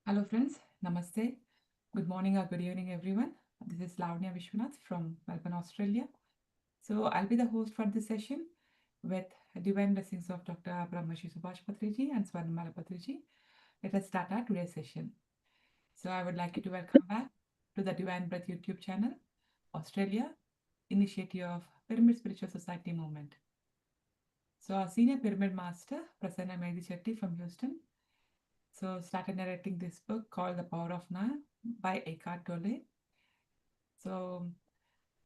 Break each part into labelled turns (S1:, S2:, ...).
S1: Hello friends, Namaste. Good morning or good evening everyone. This is Lavanya Vishwanath from Melbourne, Australia. So I'll be the host for this session with divine blessings of Dr. Brahmashi Subhash Patriji and Swarnamala Patriji. Let us start our today's session. So I would like you to welcome back to the Divine Breath YouTube channel, Australia, initiative of Pyramid Spiritual Society movement. So our senior pyramid master, Prasanna Medisetti from Houston, so started narrating this book called The Power of Now by Eckhart Tolle. So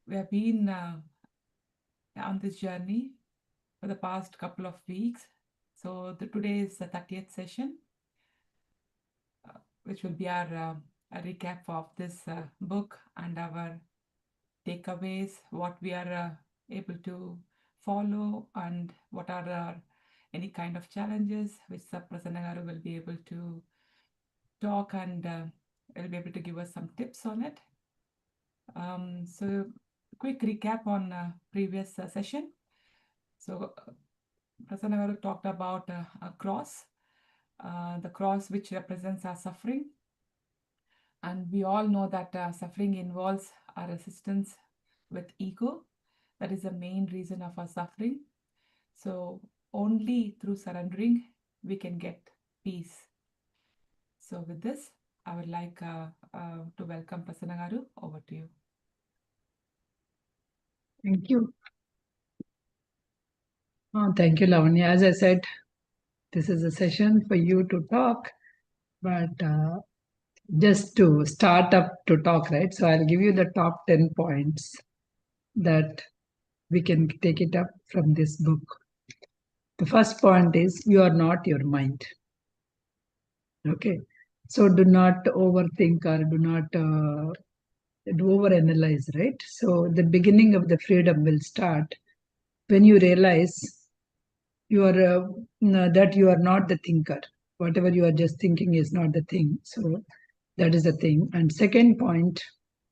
S1: we have been on this journey for the past couple of weeks. So today is the 30th session, which will be our a recap of this book and our takeaways, what we are able to follow, and what are any kind of challenges which Prasanna Garu will be able to talk and will be able to give us some tips on it. So quick recap on previous session. So Prasanna Garu talked about a cross, the cross which represents our suffering. And we all know that suffering involves our resistance with ego. That is the main reason of our suffering. So only through surrendering we can get peace. So with this, I would like to welcome Prasanna Garu. Over to you.
S2: Thank you. Thank you, Lavanya. As I said, this is a session for you to talk, but just to start up to talk, right? So I'll give you the top 10 points that we can take it up from this book. The first point is you are not your mind. Okay. So do not overthink or do not overanalyze, right? So the beginning of the freedom will start when you realize you are that you are not the thinker. Whatever you are just thinking is not the thing. So that is the thing. And second point,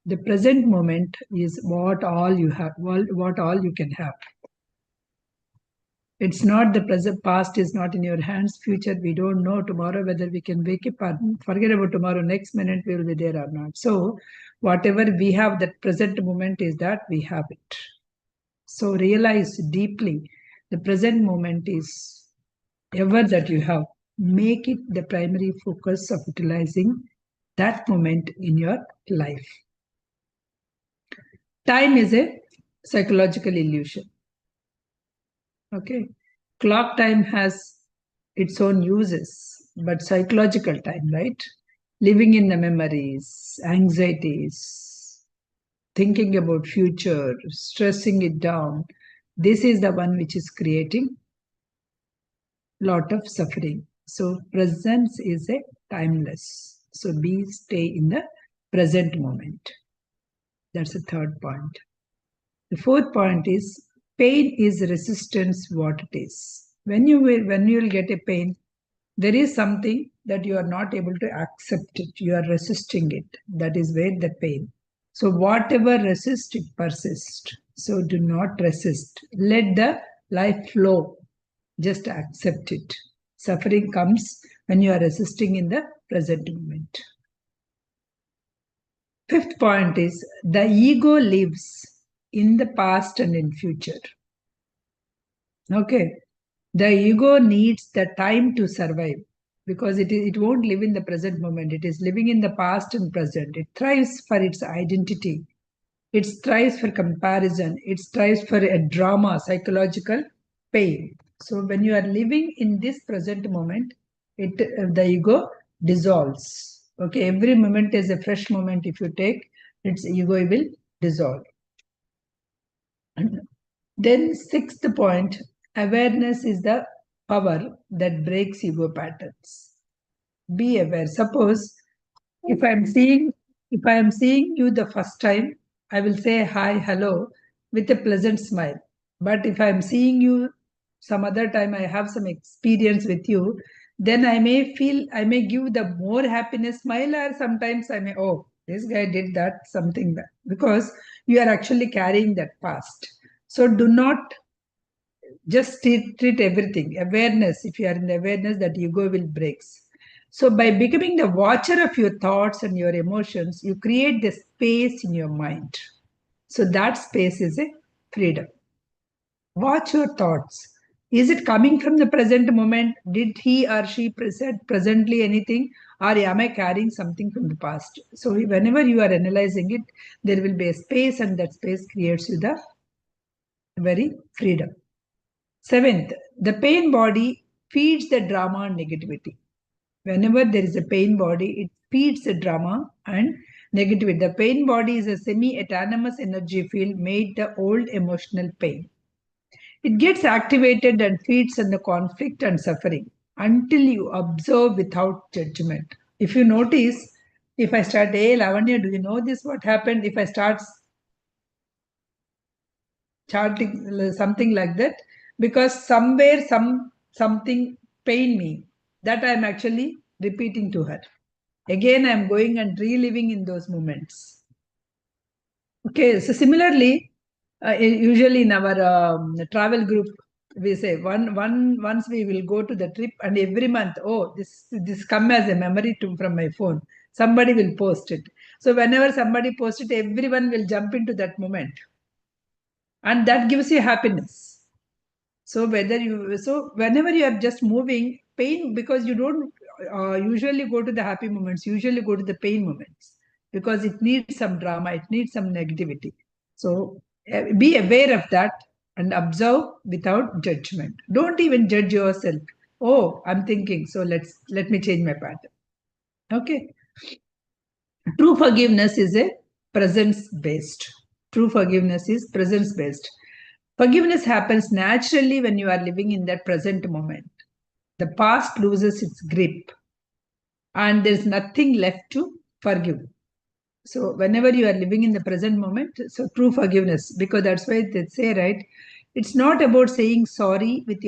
S2: the present moment is what all you have, what all you can have. It's not the present. Past is not in your hands. Future, we don't know tomorrow whether we can wake up or forget about tomorrow. Next minute we will be there or not. So whatever we have, that present moment is that we have it. So realize deeply the present moment is ever that you have. Make it the primary focus of utilizing that moment in your life. Time is a psychological illusion. Okay. Clock time has its own uses, but psychological time, right? Living in the memories, anxieties, thinking about future, stressing it down. This is the one which is creating lot of suffering. So presence is a timeless. So stay in the present moment. That's the third point. The fourth point is pain is resistance what it is. When you will get a pain, there is something that you are not able to accept it. You are resisting it. That is where the pain. So whatever resist, it persists. So do not resist. Let the life flow. Just accept it. Suffering comes when you are resisting in the present moment. Fifth point is the ego lives in the past and in future. Okay. The ego needs the time to survive because it won't live in the present moment. It is living in the past and present. It thrives for its identity. It strives for comparison. It strives for a drama, psychological pain. So when you are living in this present moment, the ego dissolves. Okay, every moment is a fresh moment. If you take, its ego will dissolve. And then sixth point, awareness is the power that breaks ego patterns. Be aware. Suppose if I am seeing you the first time, I will say hi, hello with a pleasant smile. But if I am seeing you some other time, I have some experience with you, then I may give the more happiness smile, or sometimes I may, oh, this guy did that, something that, because you are actually carrying that past. So do not just treat everything. Awareness, if you are in awareness, that ego will breaks. So, by becoming the watcher of your thoughts and your emotions, you create the space in your mind. So, that space is a freedom. Watch your thoughts. Is it coming from the present moment? Did he or she presently anything? Or am I carrying something from the past? So, whenever you are analyzing it, there will be a space, and that space creates you the very freedom. Seventh, the pain body feeds the drama and negativity. Whenever there is a pain body, it feeds the drama and negativity. The pain body is a semi autonomous energy field made the old emotional pain. It gets activated and feeds on the conflict and suffering until you observe without judgment. If you notice, if I start, hey Lavanya, do you know this? What happened? If I start charting something like that, because somewhere something pain me, that I'm actually repeating to her. Again, I'm going and reliving in those moments. Okay, so similarly, usually in our travel group, we say once we will go to the trip, and every month, oh, this come as a memory to from my phone. Somebody will post it. So whenever somebody posts it, everyone will jump into that moment, and that gives you happiness. So whenever you are just moving, pain, because you don't usually go to the happy moments, usually go to the pain moments, because it needs some drama, it needs some negativity. So be aware of that and observe without judgment. Don't even judge yourself. Oh, I'm thinking, so let me change my pattern. Okay. True forgiveness is a presence based. True forgiveness is presence based. Forgiveness happens naturally when you are living in that present moment. The past loses its grip and there's nothing left to forgive. So, whenever you are living in the present moment, so true forgiveness, because that's why they say, right? It's not about saying sorry with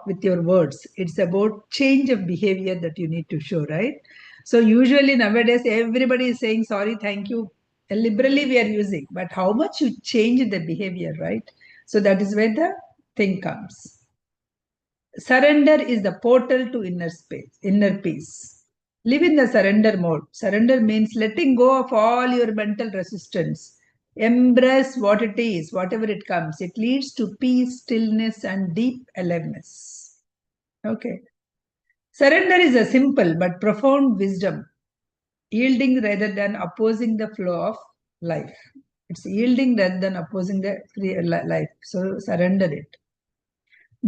S2: with your words. It's about change of behavior that you need to show, right? So usually nowadays everybody is saying sorry, thank you. Liberally we are using, but how much you change the behavior, right? So that is where the thing comes. Surrender is the portal to inner space, inner peace. Live in the surrender mode. Surrender means letting go of all your mental resistance. Embrace what it is, whatever it comes. It leads to peace, stillness, and deep aliveness. Okay. Surrender is a simple but profound wisdom, yielding rather than opposing the flow of life. It's yielding rather than opposing the life. So surrender it.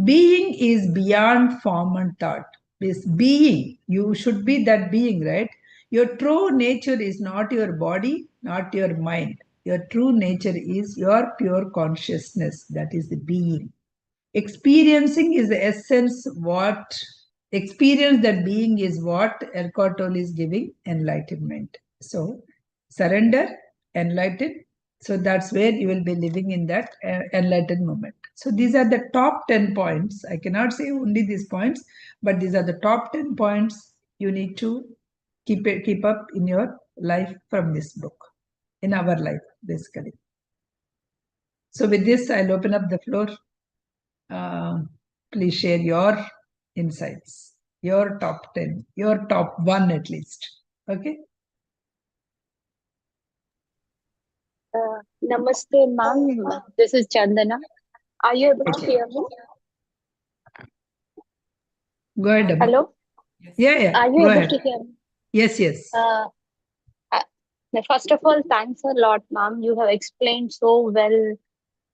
S2: Being is beyond form and thought. This being, you should be that being, right? Your true nature is not your body, not your mind. Your true nature is your pure consciousness. That is the being. Experiencing is the essence what experience that being is what Eckhart Tolle is giving enlightenment. So surrender, enlighten. So that's where you will be living in that enlightened moment. So these are the top 10 points. I cannot say only these points, but these are the top 10 points you need to keep up in your life from this book, in our life, basically. So with this, I'll open up the floor. Uh, please share your insights, your top 10, your top one at least. Okay.
S3: Namaste, ma'am. This is Chandana. Are you able to
S2: Okay.
S3: hear me?
S2: Go ahead, Amma.
S3: Hello?
S1: Yes.
S2: Yeah.
S3: Are you
S2: Go
S3: able
S2: ahead.
S3: to hear me?
S2: Yes.
S3: Uh, uh, First of all, thanks a lot, ma'am. You have explained so well.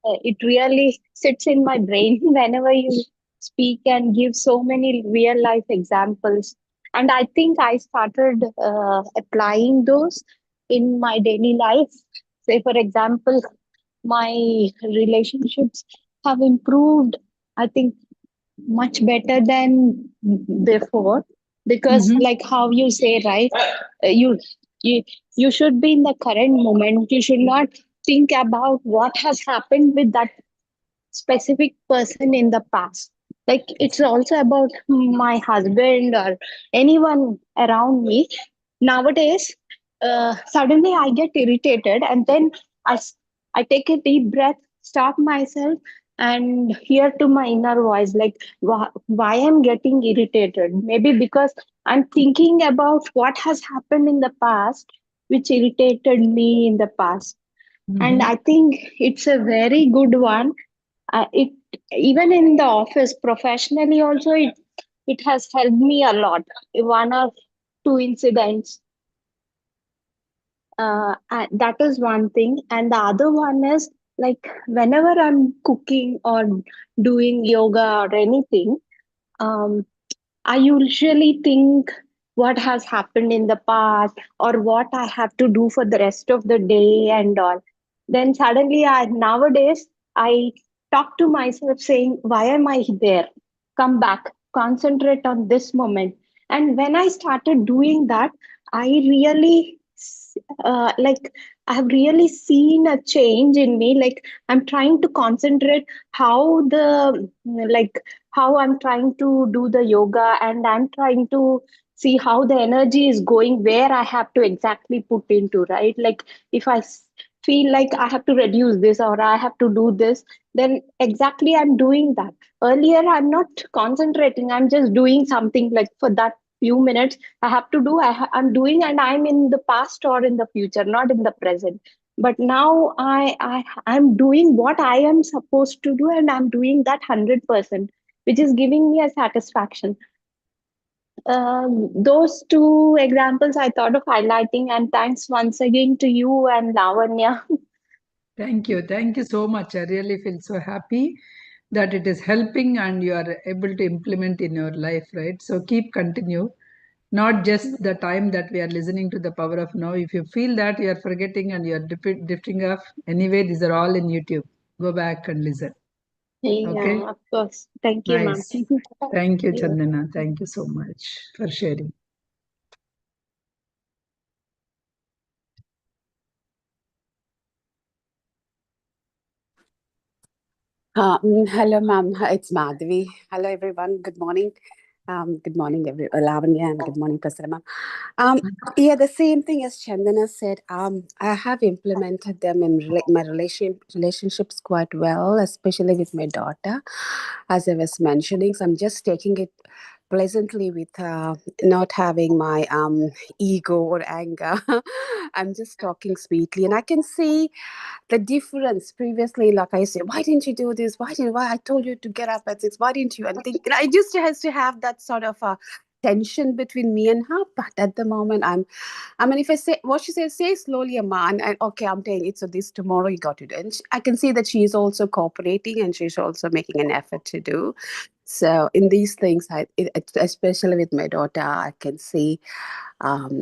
S3: It really sits in my brain whenever you speak and give so many real life examples. And I think I started applying those in my daily life. Say, for example, my relationships have improved, I think, much better than before, because
S2: Mm-hmm.
S3: like how you say, right, you you you should be in the current moment. You should not think about what has happened with that specific person in the past. Like it's also about my husband or anyone around me. Nowadays, suddenly I get irritated, and then I take a deep breath, stop myself, and hear to my inner voice, like why I'm getting irritated. Maybe because I'm thinking about what has happened in the past, which irritated me in the past. And
S2: Mm-hmm.
S3: I think it's a very good one. It, even in the office, professionally also, it has helped me a lot. One or two incidents, and that is one thing. And the other one is, like, whenever I'm cooking or doing yoga or anything, um, I usually think what has happened in the past or what I have to do for the rest of the day and all. Then suddenly, nowadays, I talk to myself saying, why am I there? Come back, concentrate on this moment. And when I started doing that, I really, like, I've really seen a change in me. Like, I'm trying to concentrate how the, like, how I'm trying to do the yoga, and I'm trying to see how the energy is going, where I have to exactly put into, right? Like, if feel like I have to reduce this or I have to do this, then exactly I'm doing that. Earlier, I'm not concentrating, I'm just doing something like for that few minutes I have to do. I'm doing, and I'm in the past or in the future, not in the present. But now I'm doing what I am supposed to do, and I'm doing that 100%, which is giving me a satisfaction. Those two examples I thought of highlighting, and thanks once again to you and Lavanya.
S2: Thank you. Thank you so much. I really feel so happy that it is helping and you are able to implement in your life, right? So keep continue. Not just the time that we are listening to the power of now. If you feel that you are forgetting and you are drifting off, anyway, these are all in YouTube. Go back and listen. Okay?
S3: Yeah, of course. Thank you, ma'am.
S2: Nice. Thank you,
S3: Yeah.
S2: Chandana. Thank you so much for sharing.
S4: Hello, ma'am. It's Madhavi. Hello, everyone. Good morning. Good morning, Lavanya, and good morning, Prasanna, ma'am. Yeah, the same thing as Chandana said. I have implemented them in my relationships quite well, especially with my daughter, as I was mentioning. So I'm just taking it pleasantly with not having my ego or anger. I'm just talking sweetly, and I can see the difference. Previously, like I said, why didn't you do this, why I told you to get up at 6, why didn't you, and think, I just has to have that sort of a tension between me and her. But at the moment, I mean, if I say what she says, say slowly, man, and okay, I'm telling you, so this tomorrow you got to do, and I can see that she is also cooperating and she's also making an effort to do. So in these things, especially with my daughter, I can see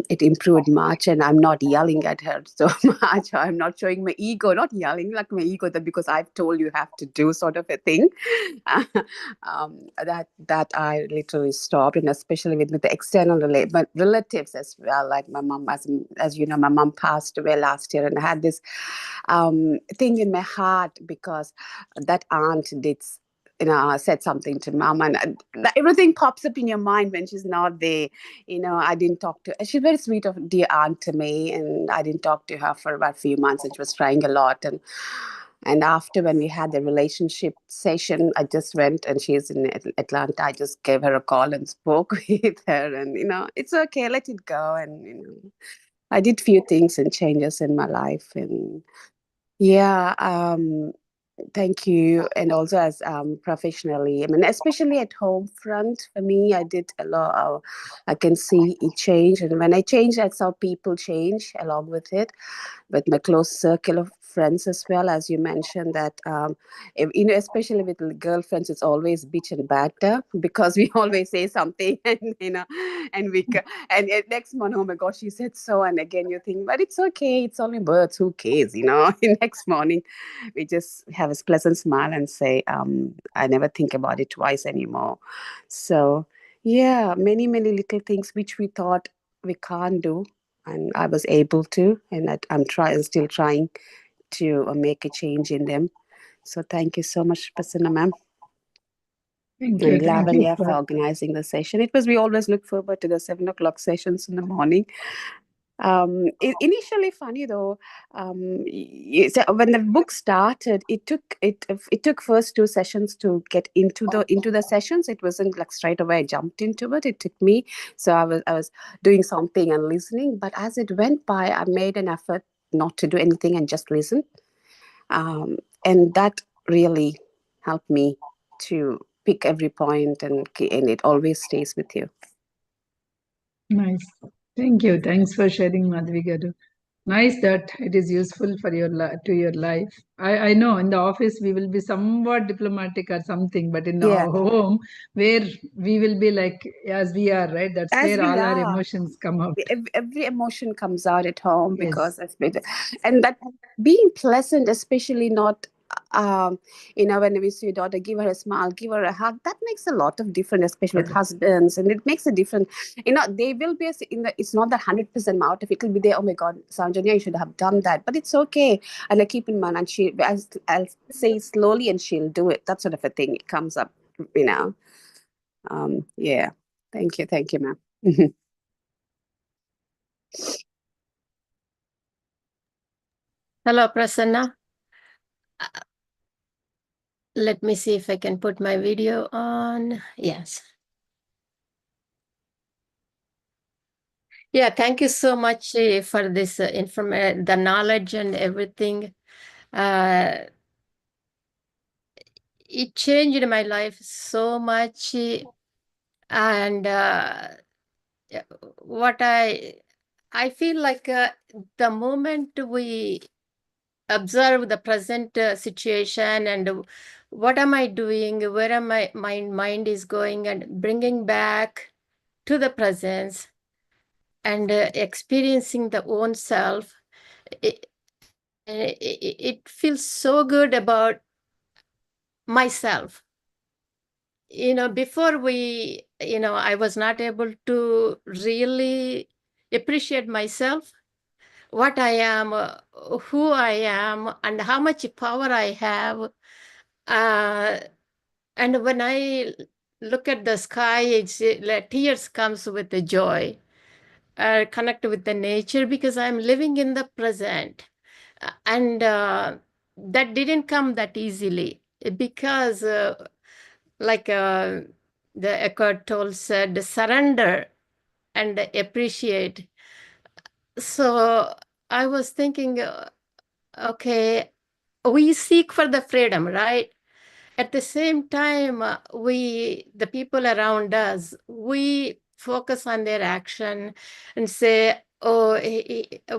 S4: it improved much, and I'm not yelling at her so much. I'm not showing my ego, not yelling like my ego, that because I've told you have to do, sort of a thing. That I literally stopped, and especially with the external but relatives as well. Like my mom, as you know, my mom passed away last year, and I had this thing in my heart because that aunt did, said something to mom, and everything pops up in your mind when she's not there. I didn't talk to, she's very sweet of dear aunt to me, and I didn't talk to her for about a few months, and she was trying a lot. And after, when we had the relationship session, I just went, and she's in Atlanta. I just gave her a call and spoke with her, and it's okay, let it go. And I did few things and changes in my life. And yeah, thank you. And also as professionally, I mean, especially at home front, for me, I did a lot of, I can see it change. And when I change, I saw people change along with it, with my close circle of friends as well. As you mentioned that, especially with the girlfriends, it's always bitch and batter because we always say something, and and and next month, oh my gosh, she said so, and again you think, but it's okay, it's only birds, who cares, next morning we just have a pleasant smile and say, I never think about it twice anymore. So yeah, many many little things which we thought we can't do, and I was able to, and I'm still trying to make a change in them. So thank you so much, Prasanna ma'am,
S2: Thank you.
S4: and
S2: Thank you
S4: Lavanya, for
S2: for
S4: organizing the session. We always look forward to the 7 o'clock sessions in the morning. Initially funny though. So when the book started, it took first two sessions to get into the sessions. It wasn't like straight away I jumped into it. It took me. So I was doing something and listening, but as it went by, I made an effort not to do anything and just listen. And that really helped me to pick every point, and it always stays with you.
S2: Nice. Thank you. Thanks for sharing, Madhvi Garu. Nice that it is useful for to your life. I know in the office we will be somewhat diplomatic or something, but in
S4: Yeah,
S2: our home where we will be like as we are, right? That's
S4: as
S2: where
S4: we
S2: all our
S4: are.
S2: emotions come out.
S4: Every emotion comes out at home
S2: Yes.
S4: because and that being pleasant, especially not when we see your daughter, give her a smile, give her a hug, that makes a lot of difference, especially with
S2: Okay.
S4: husbands, and it makes a difference. They will be it's not that 100% out of it will be there. Oh my god, Sanjanya, you should have done that, but it's okay. And I keep in mind, and I'll say slowly and she'll do it, that sort of a thing. It comes up, you know yeah. Thank you, ma'am.
S5: Hello, Prasanna. Let me see if I can put my video on. Yes. Yeah, thank you so much for this the knowledge and everything. It changed my life so much. And what I feel like the moment we observe the present situation and what am I doing, where am my mind is going, and bringing back to the presence and experiencing the own self, it, it feels so good about myself. Before I was not able to really appreciate myself, what I am, who I am, and how much power I have. And when I look at the sky, like tears comes with the joy. Connect with the nature because I'm living in the present. And that didn't come that easily because, like the Eckhart Tolle said, surrender and appreciate. So I was thinking, okay, we seek for the freedom, right? At the same time, the people around us, we focus on their action and say, oh,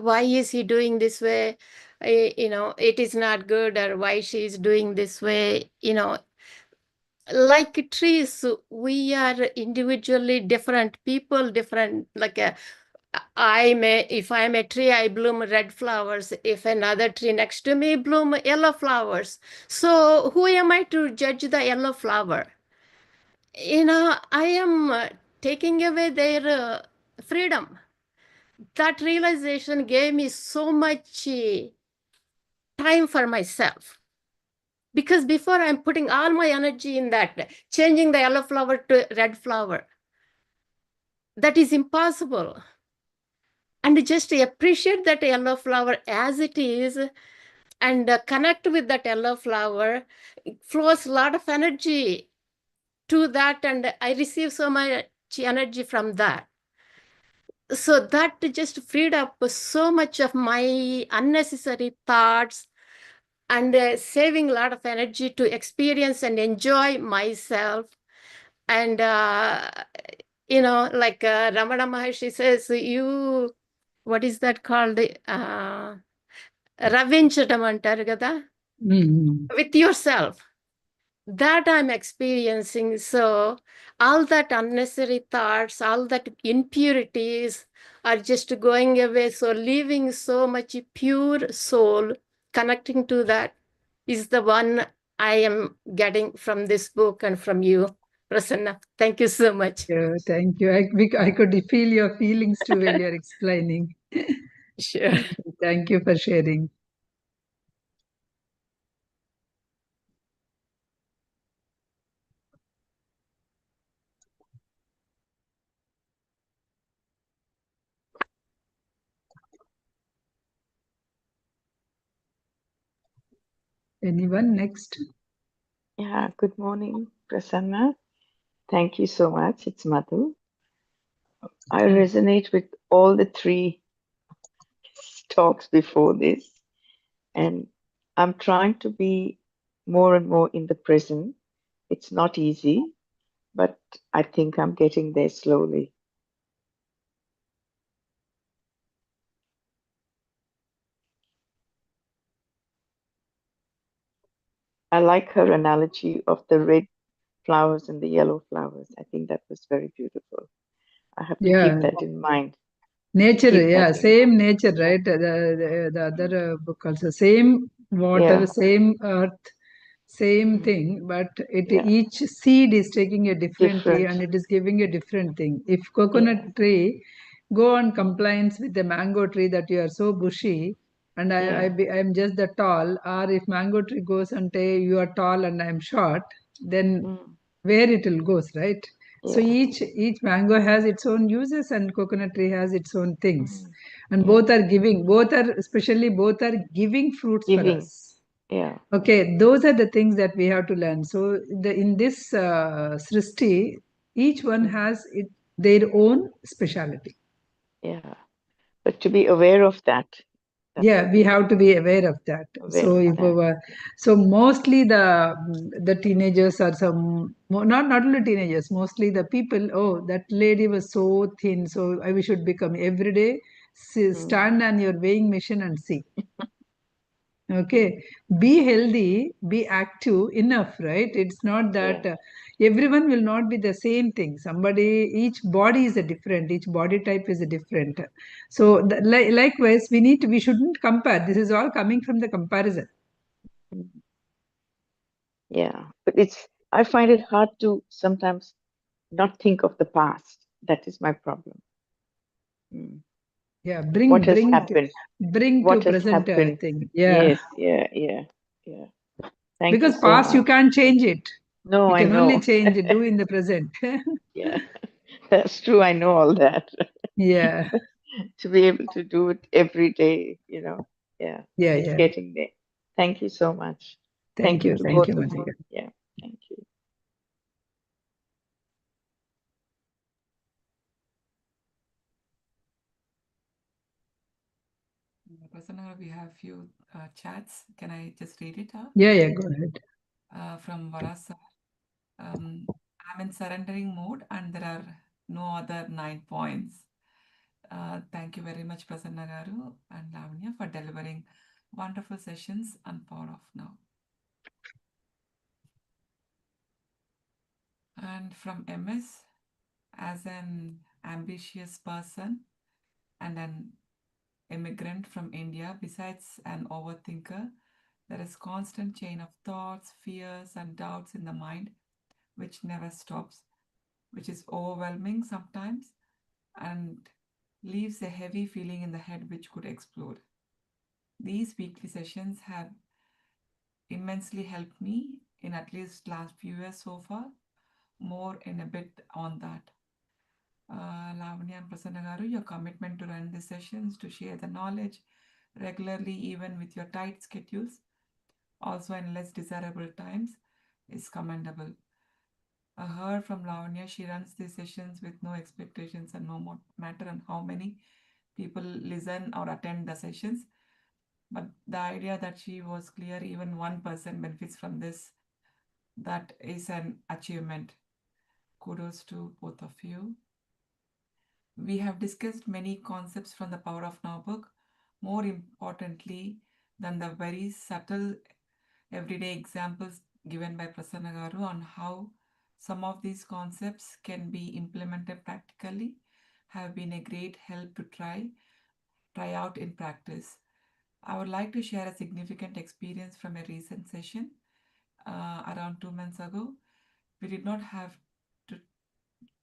S5: why is he doing this way? It is not good, or why she is doing this way. Like trees, we are individually different people, different, like if I'm a tree, I bloom red flowers. If another tree next to me bloom yellow flowers. So who am I to judge the yellow flower? I am taking away their freedom. That realization gave me so much time for myself. Because before I'm putting all my energy in that, changing the yellow flower to red flower. That is impossible. And just appreciate that yellow flower as it is and connect with that yellow flower. It flows a lot of energy to that, and I receive so much energy from that. So that just freed up so much of my unnecessary thoughts and saving a lot of energy to experience and enjoy myself. And like Ramana Maharshi says, what is that called? Ravinchadam antaru kada,
S2: Mm.
S5: with yourself. That I'm experiencing. So all that unnecessary thoughts, all that impurities are just going away. So leaving so much pure soul, connecting to that is the one I am getting from this book and from you, Prasanna. Thank you so much.
S2: Yeah, thank you. I could feel your feelings too while you're explaining.
S5: Sure.
S2: Thank you for sharing. Anyone next?
S6: Yeah, good morning, Prasanna. Thank you so much. It's Madhu. I resonate with all the three talks before this, and I'm trying to be more and more in the present. It's not easy, but I think I'm getting there slowly. I like her analogy of the red flowers and the yellow flowers. I think that was very beautiful. I have to keep
S2: Yeah,
S6: that in mind.
S2: nature,
S6: Keep
S2: yeah,
S6: that in
S2: same nature, right? The other book also, same water,
S6: Yeah,
S2: same earth, same
S6: mm,
S2: thing, but it
S6: yeah,
S2: each seed is taking a different tree and
S6: different.
S2: it is giving a different thing. If coconut
S6: Yeah,
S2: tree go on compliance with the mango tree that you are so bushy and
S6: yeah,
S2: I'm just the tall, or if mango tree goes and say you are tall and I'm short, then
S6: mm,
S2: where it will goes, right? So
S6: yeah,
S2: each mango has its own uses and coconut tree has its own things,
S6: mm,
S2: and
S6: yeah.
S2: both are giving, both are giving fruits for
S6: Giving.
S2: us.
S6: Yeah,
S2: Okay, those are the things that we have to learn. So in this srishti, each one
S6: mm,
S2: has their own speciality.
S6: yeah. But to be aware of that, that's the
S2: Yeah, we
S6: thing.
S2: have to be aware of that.
S6: Aware
S2: So
S6: of
S2: if
S6: that.
S2: so mostly the teenagers are not only teenagers, mostly the people. Oh, that lady was so thin, so we should become every day.
S6: Mm,
S2: Stand on your weighing machine and see.
S6: mm,
S2: Okay, be healthy, be active enough, right? It's not that
S6: yeah.
S2: everyone will not be the same thing. Each body is a different, each body type is a different. So, likewise, we shouldn't compare. This is all coming from the comparison.
S6: Mm, yeah. But I find it hard to sometimes not think of the past. That is my problem. Mm.
S2: Yeah,
S6: What has happened?
S2: bring to
S6: What has
S2: present
S6: happened?
S2: thing. Yeah,
S6: Yes, yeah, yeah, yeah. Thank you
S2: because
S6: so
S2: past you
S6: much.
S2: can't change it.
S6: No,
S2: You
S6: I
S2: can only
S6: know.
S2: change do in the present.
S6: Yeah, that's true. I know all that.
S2: Yeah,
S6: To be able to do it every day, yeah,
S2: yeah,
S6: it's
S2: yeah.
S6: getting there. Thank you so much. Thank you to
S2: Thank
S6: both
S2: you,
S6: of you.
S2: Madhika.
S6: Yeah, thank you.
S1: Prasanna, we have few chats. Can I just read it out?
S2: Yeah, yeah. Go ahead.
S1: From Varasa. I'm in surrendering mode and there are no other 9 points. Thank you very much, Prasanna Garu and Lavanya, for delivering wonderful sessions and power of now. And from MS, as an ambitious person and an immigrant from India, besides an overthinker, there is constant chain of thoughts, fears, and doubts in the mind, which never stops, which is overwhelming sometimes and leaves a heavy feeling in the head which could explode. These weekly sessions have immensely helped me in at least last few years so far. More in a bit on that. Lavanya and Prasanna Garu, your commitment to run these sessions, to share the knowledge regularly, even with your tight schedules, also in less desirable times, is commendable. I heard from Lavanya, she runs these sessions with no expectations and no matter on how many people listen or attend the sessions. But the idea that she was clear, even one person benefits from this, that is an achievement. Kudos to both of you. We have discussed many concepts from the Power of Now book. More importantly than the very subtle everyday examples given by Prasanna Garu on how some of these concepts can be implemented practically, have been a great help to try out in practice. I would like to share a significant experience from a recent session around 2 months ago. We did not have to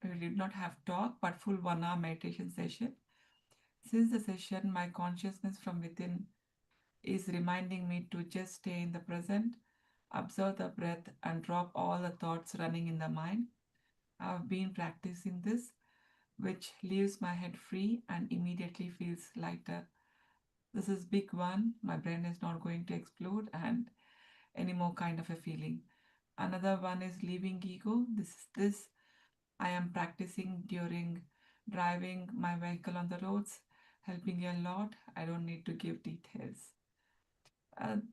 S1: we did not have talk but full 1 hour meditation session. Since the session, my consciousness from within is reminding me to just stay in the present, observe the breath, and drop all the thoughts running in the mind. I've been practicing this, which leaves my head free and immediately feels lighter. This is big one. My brain is not going to explode, and any more kind of a feeling. Another one is leaving ego. This I am practicing during driving my vehicle on the roads, helping a lot. I don't need to give details.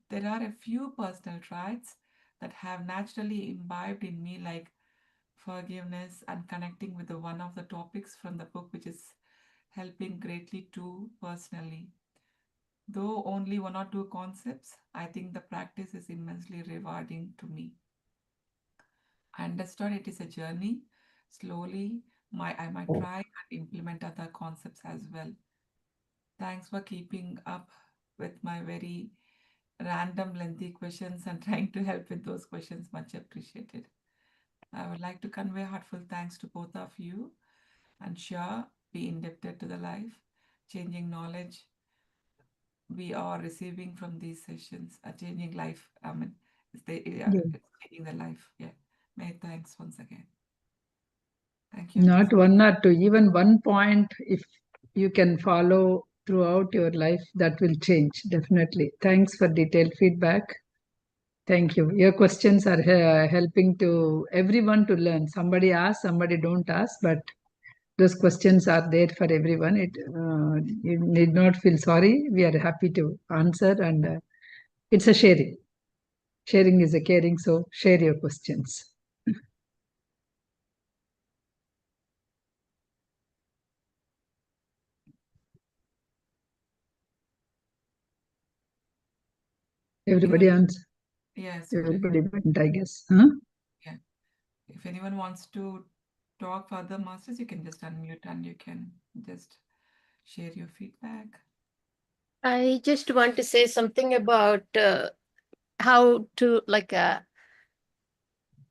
S1: There are a few personal traits that have naturally imbibed in me, like forgiveness and connecting with the one of the topics from the book, which is helping greatly too personally. Though only one or two concepts, I think the practice is immensely rewarding to me. I understand it is a journey. Slowly, I might try and implement other concepts as well. Thanks for keeping up with my very random, lengthy questions and trying to help with those questions. Much appreciated. I would like to convey heartfelt thanks to both of you and sure be indebted to the life changing knowledge we are receiving from these sessions, a changing life. I mean, it's changing the life. Yeah. Many thanks once again. Thank you.
S2: Not one or two, even one point, if you can follow throughout your life, that will change, definitely. Thanks for detailed feedback. Thank you. Your questions are helping to everyone to learn. Somebody asks, somebody don't ask, but those questions are there for everyone. You need not feel sorry. We are happy to answer, and it's a sharing. Sharing is a caring, so share your questions. Everybody answer.
S1: Yes.
S2: Everybody went, I guess. Huh?
S1: Yeah. If anyone wants to talk further, masters, you can just unmute and you can just share your feedback.
S5: I just want to say something about how to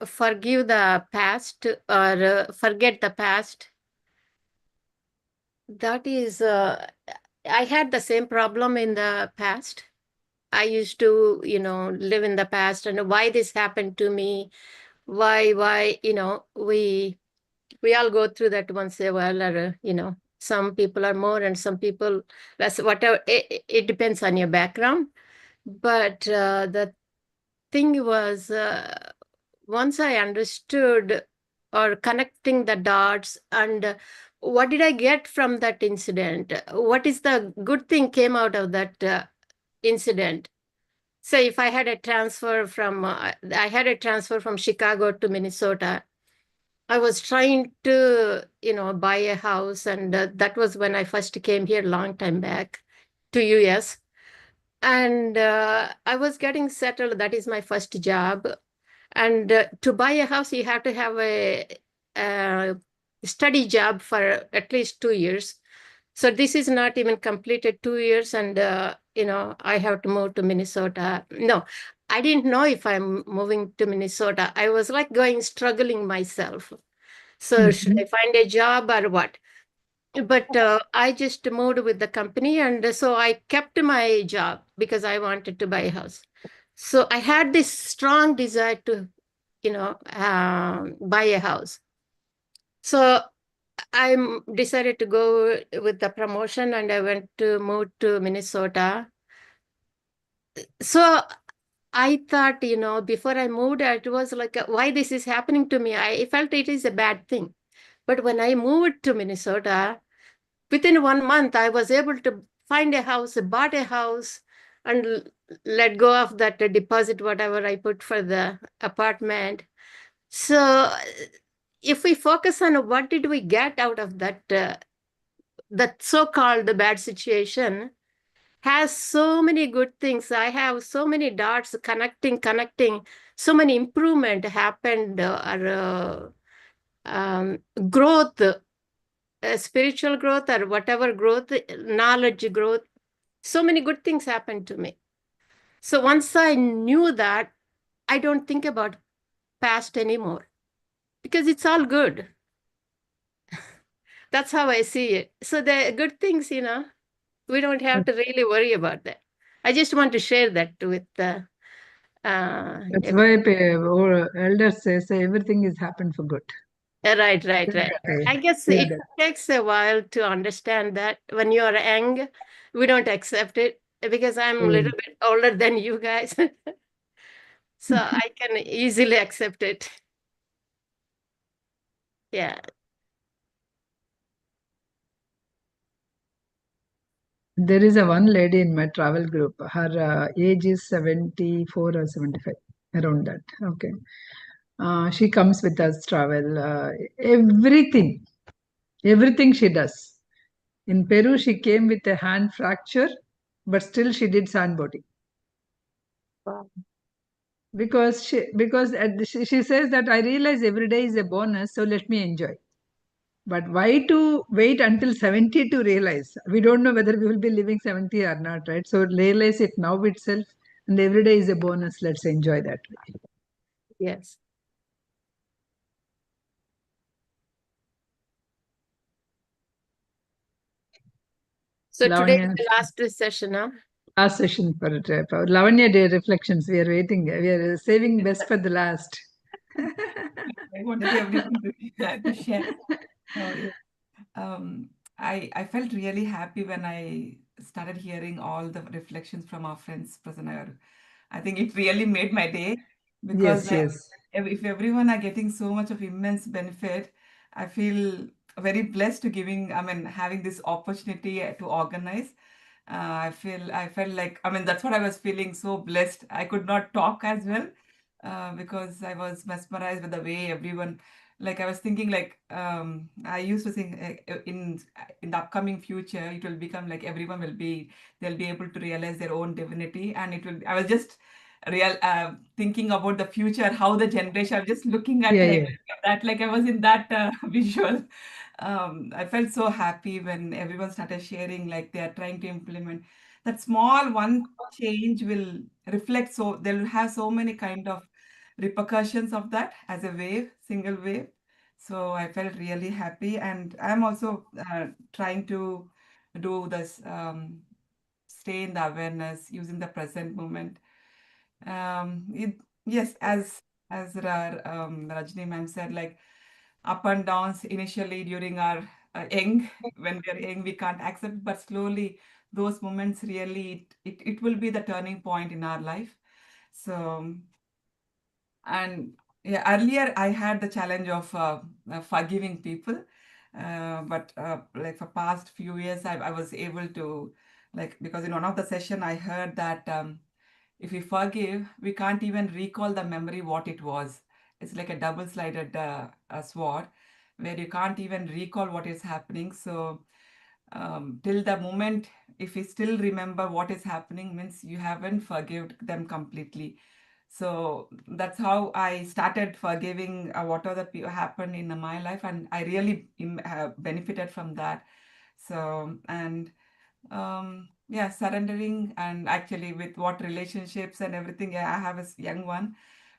S5: forgive the past or forget the past. That is, I had the same problem in the past. I used to, live in the past and why this happened to me, why, we all go through that once in a while, or, some people are more and some people less, whatever. It depends on your background. But the thing was, once I understood or connecting the dots and what did I get from that incident? What is the good thing came out of that incident? Say if I had a transfer from, I had a transfer from Chicago to Minnesota. I was trying to, buy a house, and that was when I first came here long time back to US. And I was getting settled. That is my first job. And to buy a house, you have to have a study job for at least 2 years. So this is not even completed 2 years, and I have to move to Minnesota. No, I didn't know if I'm moving to Minnesota. I was like struggling myself. So should I find a job or what? But I just moved with the company, and so I kept my job because I wanted to buy a house. So I had this strong desire to, buy a house. So I decided to go with the promotion, and I went to move to Minnesota. So I thought, before I moved, it was like, why this is happening to me? I felt it is a bad thing. But when I moved to Minnesota, within 1 month, I was able to find a house, bought a house, and let go of that deposit, whatever I put for the apartment. So if we focus on what did we get out of that so-called bad situation, has so many good things. I have so many dots connecting, so many improvement happened, or growth, spiritual growth or whatever growth, knowledge growth. So many good things happened to me. So once I knew that, I don't think about past anymore because it's all good. That's how I see it. So the good things, we don't have to really worry about that. I just want to share that with
S2: That's why our elders say everything is happened for good.
S5: Right. I guess it takes a while to understand that. When you're young, we don't accept it because I'm a little bit older than you guys. So I can easily accept it. Yeah.
S2: There is a one lady in my travel group. Her age is 74 or 75, around that. Okay. She comes with us travel. Everything, everything she does. In Peru, she came with a hand fracture, but still she did sandboarding
S5: Wow.
S2: because she says that I realize every day is a bonus, so let me enjoy. But why to wait until 70 to realize? We don't know whether we will be living 70 or not, right? So realize it now itself, and every day is a bonus. Let's enjoy that way.
S5: Yes. So today is
S2: Lavanya,
S5: the last session, huh?
S2: last session for Lavanya Day reflections. We are waiting. We are saving best for the last.
S1: I wanted everything to share. So, yeah. Um, I felt really happy when I started hearing all the reflections from our friends, Prasanna. I think it really made my day because
S2: Yes, yes.
S1: if everyone are getting so much of immense benefit, I feel very blessed to having this opportunity to organize. I felt like, that's what I was feeling, so blessed. I could not talk as well because I was mesmerized with the way everyone, like I was thinking like, I used to think in the upcoming future, it will become like they'll be able to realize their own divinity. And I was just thinking about the future, how the generation, I was just looking at
S2: Yeah,
S1: like
S2: yeah.
S1: that, like I was in that visual. I felt so happy when everyone started sharing, like they are trying to implement that small one change will reflect. So they'll have so many kind of repercussions of that as a wave, single wave. So I felt really happy, and I'm also trying to do this, stay in the awareness, using the present moment. Yes, as Rajni ma'am said, like up and downs initially during our young, when we are young, we can't accept, but slowly those moments really, it will be the turning point in our life. So, and yeah, earlier I had the challenge of forgiving people, but like for past few years, I was able to, like, because in one of the session I heard that if we forgive, we can't even recall the memory what it was. It's like a double-sided sword, where you can't even recall what is happening. So till the moment, if you still remember what is happening, means you haven't forgiven them completely. So that's how I started forgiving whatever happened in my life, and I really benefited from that. So, and yeah, surrendering, and actually with what relationships and everything, yeah, I have a young one.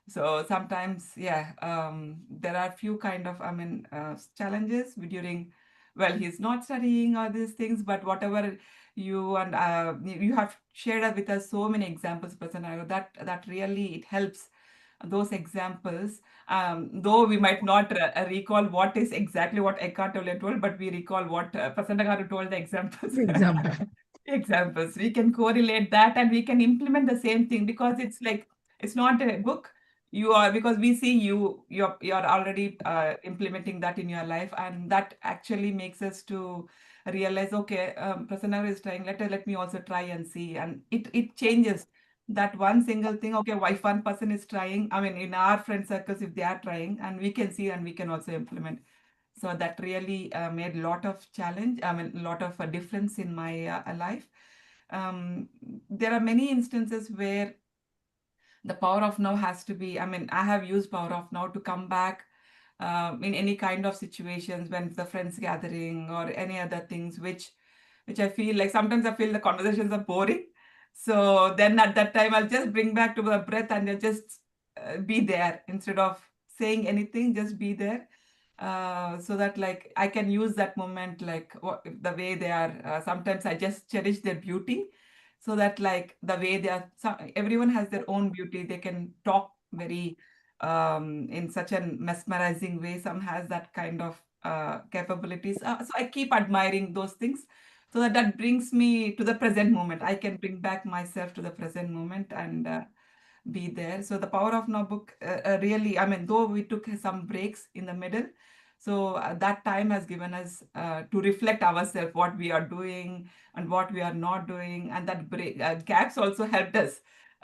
S1: So sometimes, yeah, there are few kind of, challenges during, well, he's not studying all these things, but whatever you have shared with us so many examples, Prasanna, that really it helps those examples. Though we might not recall what is exactly what Eckhart Tolle told, but we recall what Prasanna Garu told the examples.
S2: Example.
S1: Examples. We can correlate that and we can implement the same thing, because it's like, it's not a book. You are, because we see you're already implementing that in your life, and that actually makes us to realize, okay, Prasanna is trying, let me also try and see, and it changes that one single thing. Okay, why one person is trying, in our friend circles, if they are trying, and we can see and we can also implement. So that really made a lot of challenge, a lot of difference in my life. There are many instances where the power of now has to be, I have used power of now to come back in any kind of situations, when the friends gathering or any other things, which I feel like sometimes I feel the conversations are boring. So then at that time, I'll just bring back to the breath, and I'll just be there instead of saying anything, just be there. So that like I can use that moment, like the way they are. Sometimes I just cherish their beauty, so that like the way they are, everyone has their own beauty. They can talk very in such a mesmerizing way. Some has that kind of capabilities. So I keep admiring those things, so that brings me to the present moment. I can bring back myself to the present moment, and be there. So the Power of Now book really, I mean, though we took some breaks in the middle, so that time has given us to reflect ourselves, what we are doing and what we are not doing, and that break gaps also helped us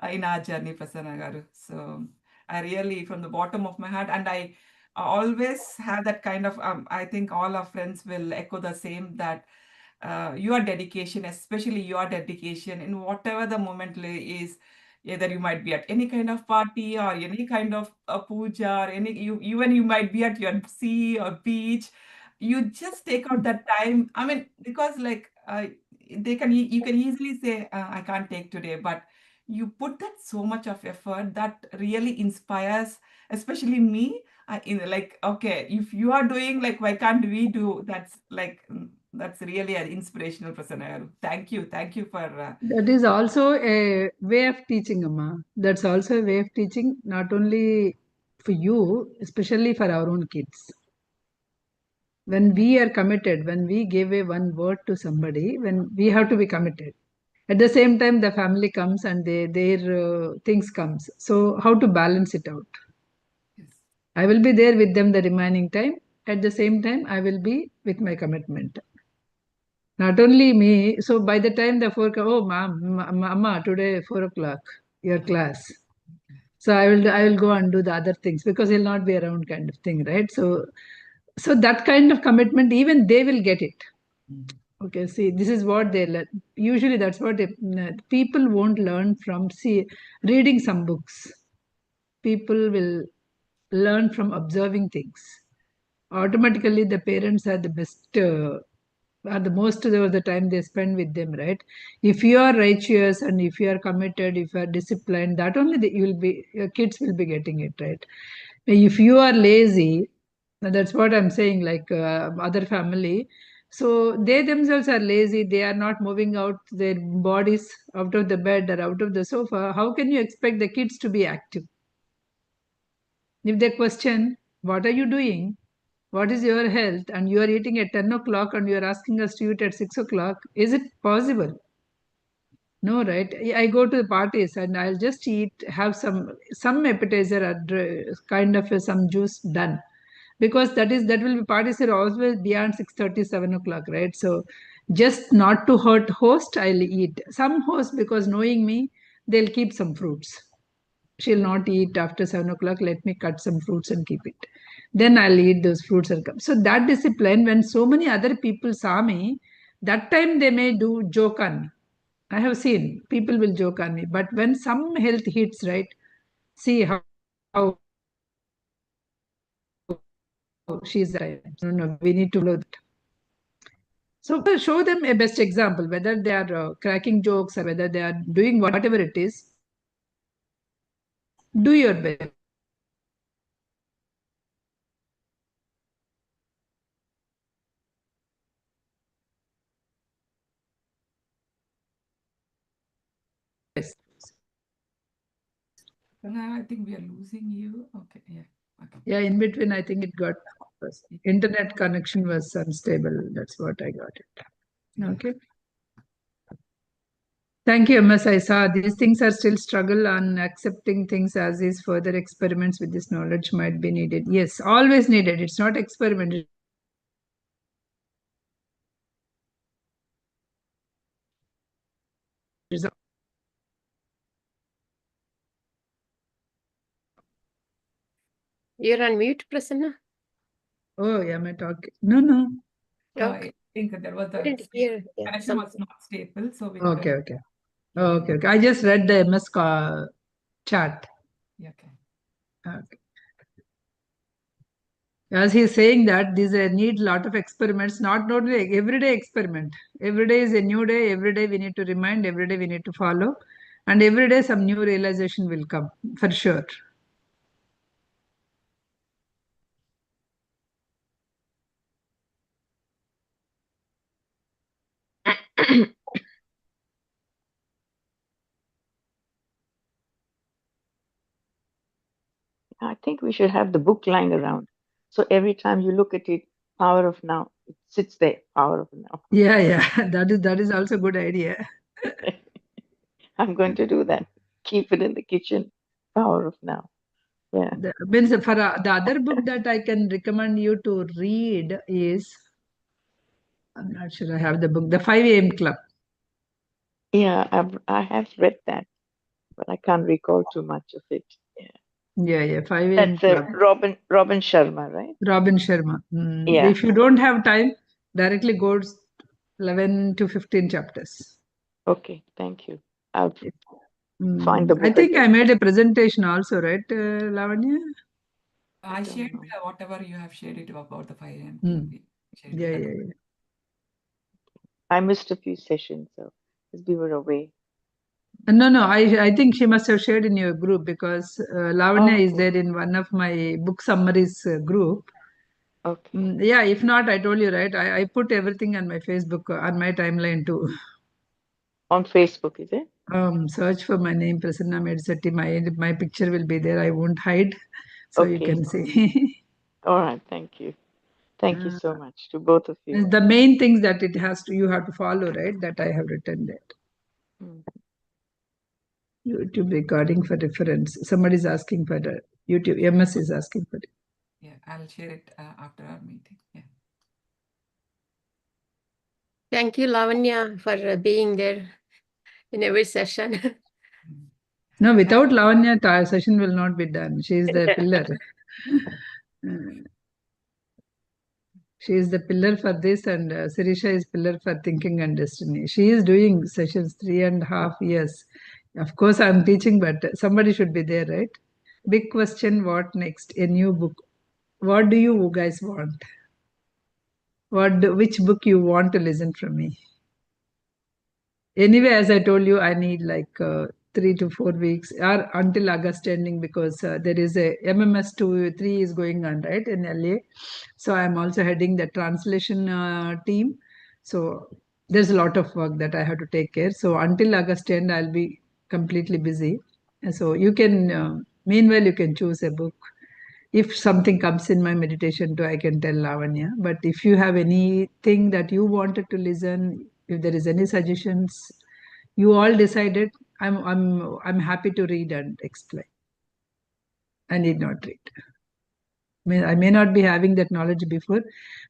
S1: in our journey, Prasanna garu. So I really, from the bottom of my heart, and I always have that kind of, I think all our friends will echo the same, that your dedication, especially your dedication in whatever the moment is, either you might be at any kind of party or any kind of puja, or even you might be at your sea or beach, you just take out that time. I mean, because like you can easily say, I can't take today, but you put that so much of effort that really inspires, especially me. In like, okay, if you are doing, like, why can't we do? That's like, that's really an inspirational person. Thank you for.
S2: That is also a way of teaching, Amma. That's also a way of teaching, not only for you, especially for our own kids. When we are committed, when we give a one word to somebody, when we have to be committed. At the same time, the family comes and their things comes. So how to balance it out?
S1: Yes.
S2: I will be there with them the remaining time. At the same time, I will be with my commitment. Not only me. So by the time the oh, mama, today 4 o'clock, your class. So I will go and do the other things because he'll not be around, kind of thing, right? So that kind of commitment, even they will get it. Okay, see, this is what they learn. Usually, that's what people won't learn from reading some books. People will learn from observing things. Automatically, the parents are the best. Are the most of the time they spend with them, right? If you are righteous and if you are committed, if you are disciplined, that only your kids will be getting it, right? If you are lazy, that's what I'm saying, like other family. So they themselves are lazy. They are not moving out their bodies out of the bed or out of the sofa. How can you expect the kids to be active? If they question, what are you doing? What is your health? And you are eating at 10 o'clock and you are asking us to eat at 6 o'clock. Is it possible? No, right? I go to the parties and I'll just have some appetizer or kind of some juice done. Because that will be parties are always beyond 6:30, 7 o'clock, right? So just not to hurt host, I'll eat. Some host, because knowing me, they'll keep some fruits. She'll not eat after 7 o'clock. Let me cut some fruits and keep it. Then I'll eat those fruits and come. So that discipline, when so many other people saw me, that time they may do joke on me. I have seen people will joke on me. But when some health hits, right? See how she's time. No, we need to follow that. So show them a best example, whether they are cracking jokes or whether they are doing whatever it is. Do your best.
S1: I think we are losing you. Okay, yeah. Okay.
S2: Yeah, in between, I think it got internet connection was unstable. That's what I got it.
S1: Yeah.
S2: Okay. Thank you, MS. I saw these things are still struggle on accepting things as is. Further experiments with this knowledge might be needed. Yes, always needed. It's not experiment.
S5: You're on mute, Prasanna.
S2: Oh, yeah, my talk. No.
S5: Okay.
S1: I think there was
S5: I didn't hear
S1: connection was
S5: something.
S1: not stable, so we
S2: Okay.
S1: couldn't.
S2: Okay.
S1: Yeah.
S2: Okay. I just read the MS chat.
S1: Yeah, okay.
S2: Okay. As he's saying that these need lot of experiments, not only everyday experiment. Every day is a new day. Every day we need to remind. Every day we need to follow, and every day some new realization will come for sure.
S6: I think we should have the book lying around. So every time you look at it, Power of Now, it sits there, Power of Now.
S2: Yeah. That is also a good idea.
S6: I'm going to do that. Keep it in the kitchen Power of Now. Yeah.
S2: Means for the other book that I can recommend you to read is, I'm not sure I have the book, The 5 a.m. Club.
S6: Yeah, I have read that, but I can't recall too much of it. Yeah.
S2: Yeah, 5 a.m.
S6: That's
S2: Club.
S6: Robin Sharma, right?
S2: Robin Sharma.
S6: Yeah.
S2: If you don't have time, directly go 11 to 15 chapters.
S6: Okay, thank you. I'll find the
S2: I
S6: book
S2: think I
S6: again.
S2: made a presentation also, right, Lavanya?
S1: I
S6: don't
S1: shared
S6: know.
S1: whatever you have shared it about the 5 a.m.
S2: Mm.
S1: Shared
S2: Yeah,
S1: that.
S2: yeah.
S6: I missed a few sessions, so because we were away.
S2: No, I think she must have shared in your group because Lavanya is
S6: Okay.
S2: there in one of my book summaries group.
S6: Okay.
S2: Yeah, if not, I told you, right? I put everything on my Facebook, on my timeline too.
S6: On Facebook, is it?
S2: Search for my name, Prasanna Medisetti. My picture will be there. I won't hide, so you
S6: Okay.
S2: can see.
S6: All right. Thank you. Thank you so much to both of you.
S2: The main things that you have to follow, right? That I have written there.
S6: Mm.
S2: YouTube recording for reference. Somebody is asking for the YouTube. MS is asking for it.
S1: Yeah, I'll share it after our meeting. Yeah.
S5: Thank you, Lavanya, for being there in every session.
S2: No, without Lavanya, our session will not be done. She is the pillar. She is the pillar for this, and Sirisha is pillar for thinking and destiny. She is doing sessions 3.5 years. Of course, I'm teaching, but somebody should be there, right? Big question: what next? A new book. What do you guys want? Which book you want to listen from me? Anyway, as I told you, I need like 3 to 4 weeks or until August ending because there is a MMS 2 3 is going on, right, in LA. So I'm also heading the translation team. So there's a lot of work that I have to take care. So until August end, I'll be completely busy. And so you can, meanwhile, you can choose a book. If something comes in my meditation too, I can tell Lavanya. But if you have anything that you wanted to listen, if there is any suggestions, you all decided. I'm happy to read and explain. I need not read. I may not be having that knowledge before,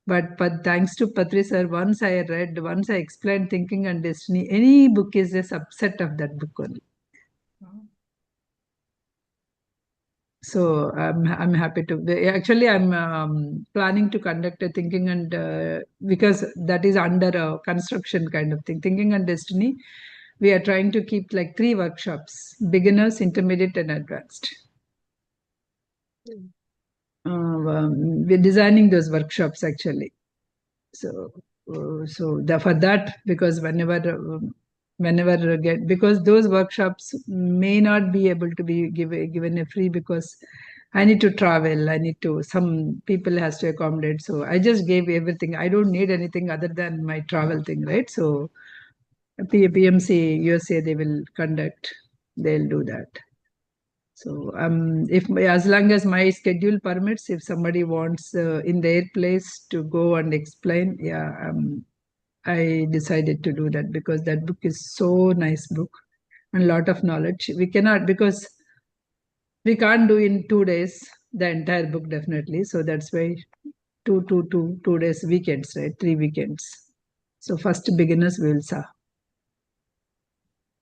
S2: but thanks to Patri sir, once I read, once I explained Thinking and Destiny, any book is a subset of that book only. So I'm happy to. Actually, I'm planning to conduct a thinking and because that is under a construction kind of thing. Thinking and Destiny, we are trying to keep like 3 workshops: beginners, intermediate, and advanced. We're designing those workshops actually. So for that, because whenever get, because those workshops may not be able to be given a free because I need to travel. I need to, some people has to accommodate. So I just gave everything. I don't need anything other than my travel thing, right? So PMC USA, they will conduct, they'll do that. So if as long as my schedule permits, if somebody wants in their place to go and explain, yeah, I decided to do that because that book is so nice book and a lot of knowledge. We cannot, because we can't do in 2 days the entire book definitely. So that's why 2 days weekends, right? 3 weekends. So first beginners we will saw.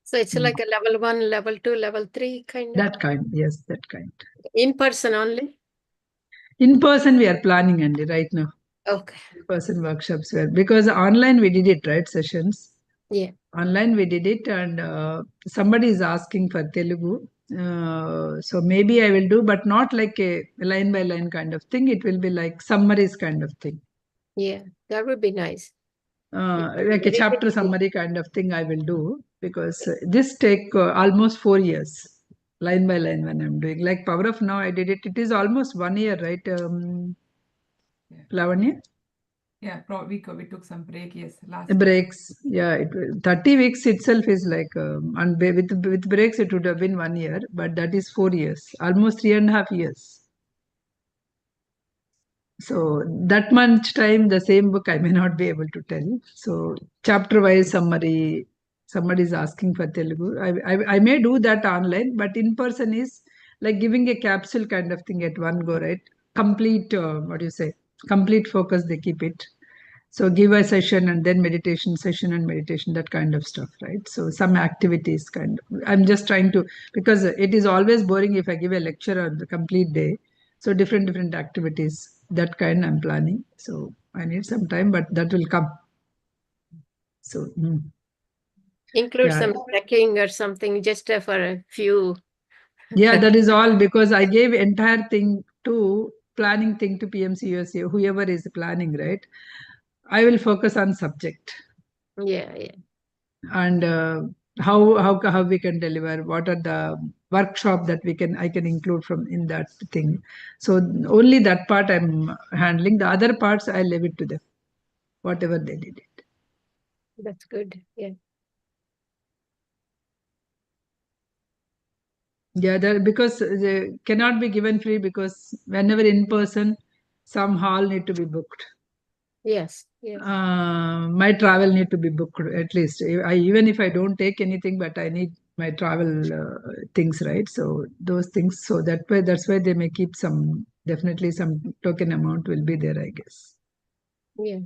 S5: So it's like a level 1, level 2, level 3 kind of?
S2: That kind, yes, that kind.
S5: In person only?
S2: In person we are planning, Andy, right now.
S5: Okay.
S2: In-person workshops were, because online we did it, right? Sessions.
S5: Yeah.
S2: Online we did it, and somebody is asking for Telugu. So maybe I will do, but not like a line by line kind of thing. It will be like summaries kind of thing.
S5: Yeah, that would be nice.
S2: Like a chapter summary kind of thing I will do, because this take almost 4 years, line by line when I'm doing. Like Power of Now, I did it. It is almost 1 year, right, Lavanya?
S1: Yeah, we took some break. Yes,
S2: breaks. Yeah, 30 weeks itself is like, and with breaks it would have been 1 year, but that is 4 years, almost 3.5 years. So that much time, the same book I may not be able to tell. So chapter wise somebody is asking for Telugu. I may do that online, but in person is like giving a capsule kind of thing at one go, right? Complete, what do you say? Complete focus, they keep it. So give a session and then meditation, session and meditation, that kind of stuff, right? So some activities kind of, I'm just trying to, because it is always boring if I give a lecture on the complete day. So different activities, that kind I'm planning. So I need some time, but that will come. So
S5: Include
S2: yeah.
S5: some trekking or something just for a few.
S2: Yeah, that is all because I gave entire thing to planning thing to PMC USA, whoever is planning, right? I will focus on subject
S5: Yeah.
S2: and how we can deliver, what are the workshop that I can include from in that thing. So only that part I'm handling. The other parts I leave it to them, whatever they did it.
S5: That's good. Yeah.
S2: Yeah, because they cannot be given free, because whenever in person, some hall need to be booked.
S5: Yes.
S2: My travel need to be booked at least. Even if I don't take anything, but I need my travel things, right? So those things. So that's why they may keep some, definitely some token amount will be there, I guess.
S5: Yeah.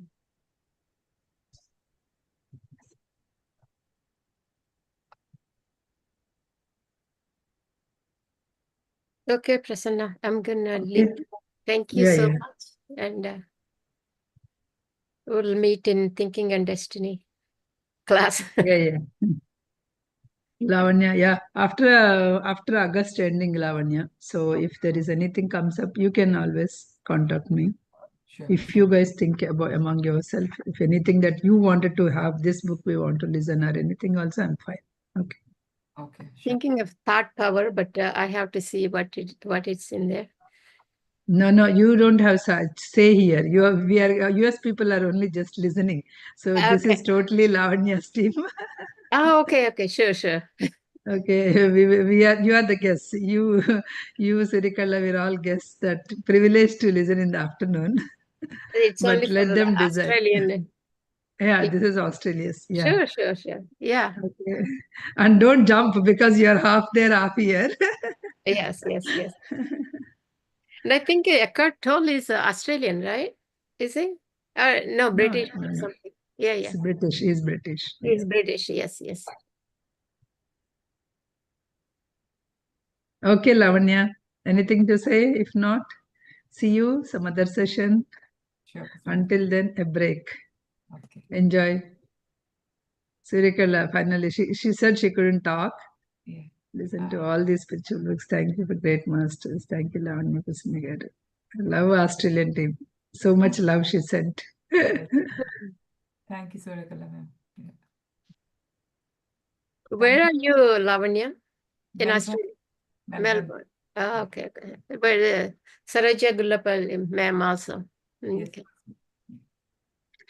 S5: Okay, Prasanna, I'm gonna leave. Thank you so much, and we'll meet in Thinking and Destiny class.
S2: Yeah. Lavanya, yeah. After August ending, Lavanya. So if there is anything comes up, you can always contact me.
S1: Sure.
S2: If you guys think about among yourself, if anything that you wanted to have this book, we want to listen or anything also, I'm fine. Okay.
S1: Okay. Sure.
S5: Thinking of thought power, but I have to see what it's in there.
S2: No, you don't have such say here. We are US people are only just listening. So this
S5: Okay.
S2: is totally Lavanya's team.
S5: Oh, okay, sure.
S2: Okay, we are, you are the guests. You Sirikala, we're all guests that privileged to listen in the afternoon.
S5: It's
S2: But
S5: only
S2: let
S5: for
S2: them
S5: the
S2: decide.
S5: Australian.
S2: Yeah, this is Australia's. Yeah.
S5: Sure. Yeah.
S2: Okay. And don't jump because you're half there, half here.
S5: Yes. And I think Eckhart Tolle is Australian, right? Is he? No, British or
S2: No.
S5: something. Yeah.
S2: It's British. He's British.
S5: He's British. Yes.
S2: Okay, Lavanya. Anything to say? If not, see you some other session.
S1: Sure.
S2: Until then, a break.
S1: Okay.
S2: Enjoy. Sirikala, finally, she said she couldn't talk.
S1: Yeah.
S2: Listen to all these spiritual books. Thank you for great masters. Thank you, Lavanya Kusmigar. I love Australian team. So much love she sent.
S1: Thank you, Surakala ma'am. Yeah.
S5: Where are you, Lavanya? In
S1: Melbourne.
S5: Australia? Melbourne. Oh, okay. But Saraja Gullapalli, ma'am also.
S1: Yes.
S5: Okay.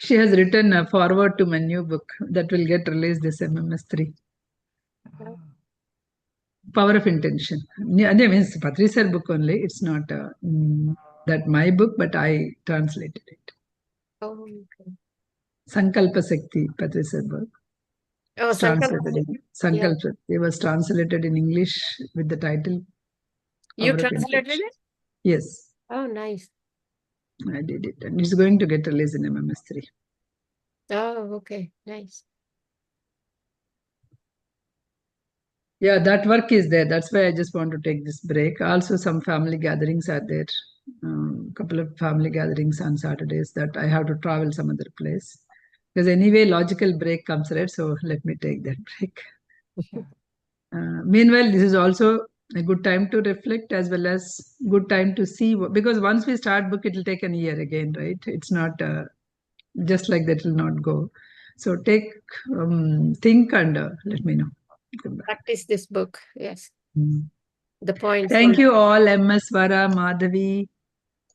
S2: She has written a forward to my new book that will get released this MMS3. Power of Intention. That means Patri sir book only. It's not that my book, but I translated it.
S5: Oh, okay.
S2: Sankalpa Sakti, Patri sir book.
S5: Oh,
S2: Translated in Sankalpa. It was translated in English with the title.
S5: You
S2: Power of
S5: translated
S2: Intention.
S5: it?
S2: Yes.
S5: Oh, nice.
S2: I did it. And it's going to get released in MMS3.
S5: Oh, okay. Nice.
S2: Yeah, that work is there. That's why I just want to take this break. Also, some family gatherings are there. Couple of family gatherings on Saturdays that I have to travel some other place. Because anyway, logical break comes, right? So let me take that break.
S1: Sure.
S2: Meanwhile, this is also a good time to reflect as well as good time to see. Because once we start book, it will take a year again, right? It's not just like that will not go. So think and let me know.
S5: Practice this book. Yes.
S2: Mm.
S5: The points.
S2: Thank you all, MS Vara, Madhavi,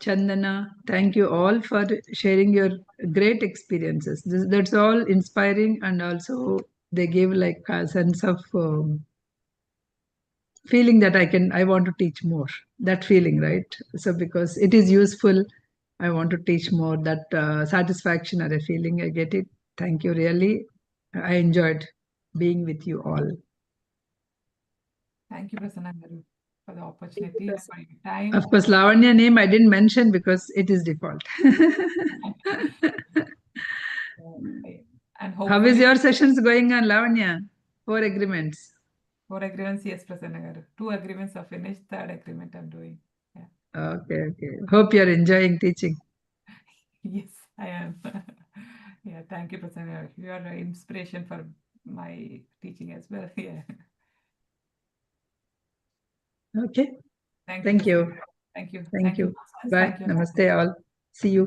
S2: Chandana. Thank you all for sharing your great experiences. That's all inspiring, and also they give like a sense of feeling that I want to teach more. That feeling, right? So because it is useful, I want to teach more. That satisfaction or a feeling, I get it. Thank you, really. I enjoyed being with you all.
S1: Thank you, Prasanna. for the opportunity and for your time.
S2: Of course, Lavanya name I didn't mention because it is default.
S1: And
S2: How is
S1: hopefully,
S2: your sessions going on, Lavanya? 4 agreements.
S1: 4 agreements, yes, Prasanna garu. 2 agreements are finished, 3rd agreement I'm doing. Yeah.
S2: Okay. Hope you're enjoying teaching.
S1: Yes, I am. Yeah, thank you, Prasanna. You are an inspiration for my teaching as well. Yeah.
S2: Okay.
S1: Thank
S2: Thank
S1: you.
S2: you.
S1: Prasanna. Thank you.
S2: Thank
S1: Thank you,
S2: you.
S1: masters.
S2: Bye.
S1: Thank you.
S2: Namaste all. See you.